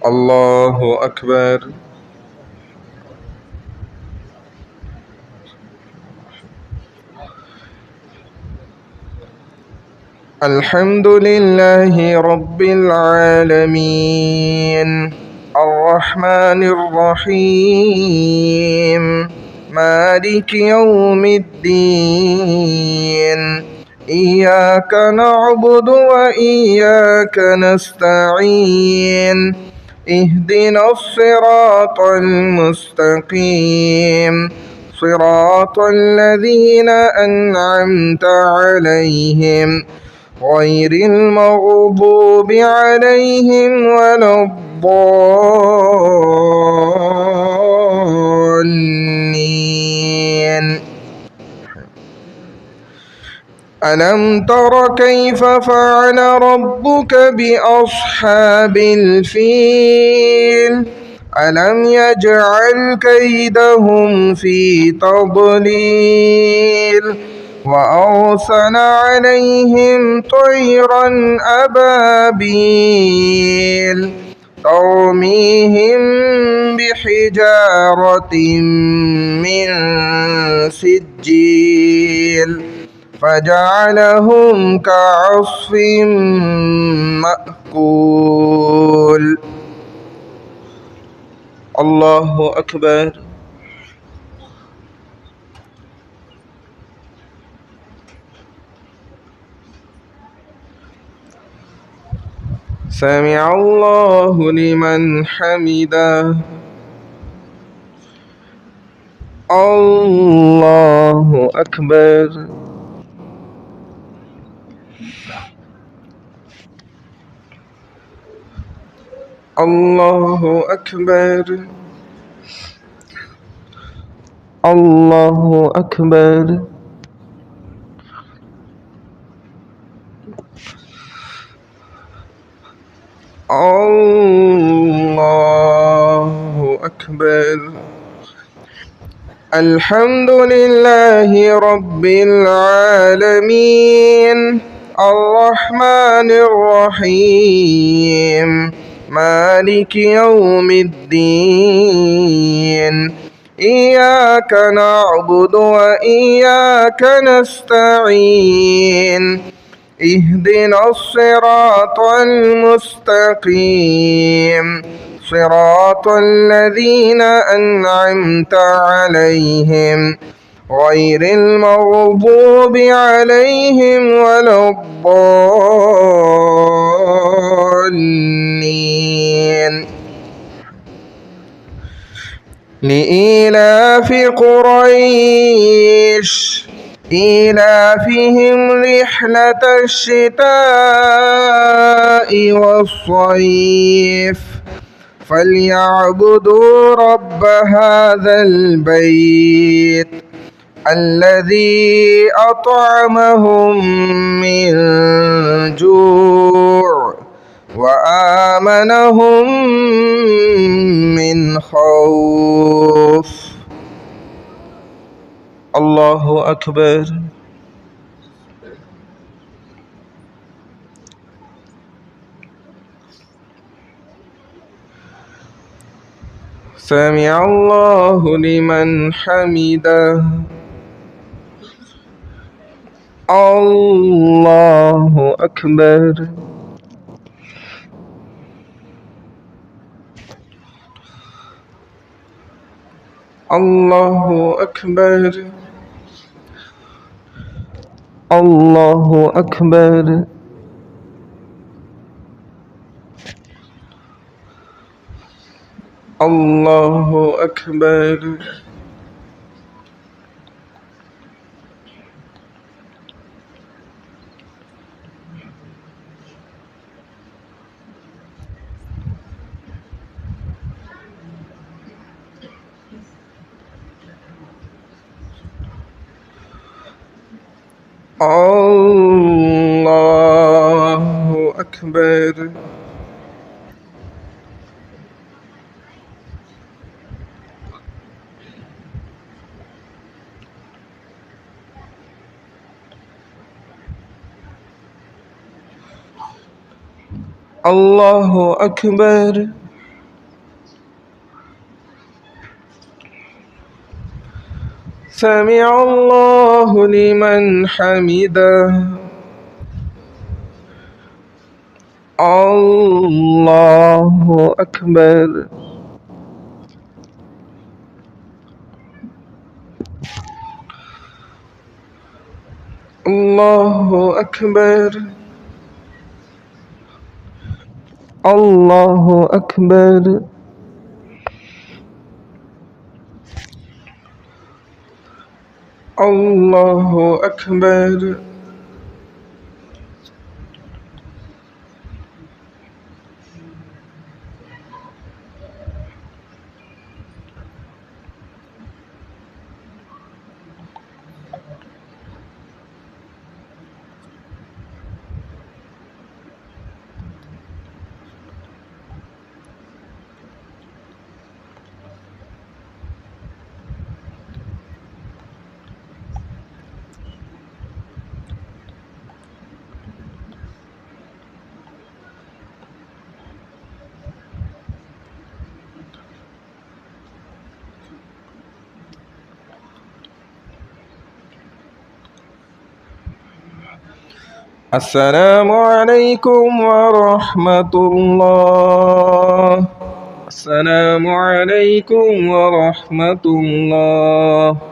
الله أكبر. الحمد لله رب العالمين الرحمن الرحيم مالك يوم الدين إياك نعبد وإياك نستعين اهدنا الصراط المستقيم صراط الذين أنعمت عليهم غير المغضوب عليهم ولا الضالين. ألم تر كيف فعل ربك بأصحاب الفيل ألم يجعل كيدهم في تضليل وأرسل عليهم طيرا أبابيل ترميهم بحجارة من سجيل فجعلهم كعصف مأكول. الله أكبر. سمع الله لمن حمده. الله أكبر. الله أكبر. الله أكبر. الله أكبر. الحمد لله رب العالمين الرحمن الرحيم مالك يوم الدين إياك نعبد وإياك نستعين اهدنا الصراط المستقيم صراط الذين أنعمت عليهم غير المغضوب عليهم ولا الضالين. لإيلاف قريش إيلافهم رحلة الشتاء والصيف فليعبدوا رب هذا البيت الذي أطعمهم من جوع وآمنهم من خوف. الله أكبر. سمع الله لمن حمده. الله أكبر. الله أكبر. الله أكبر. الله أكبر. الله أكبر. الله أكبر. سمع الله لمن حمده. الله أكبر. الله أكبر. الله أكبر. الله أكبر. السلام عليكم ورحمة الله. السلام عليكم ورحمة الله.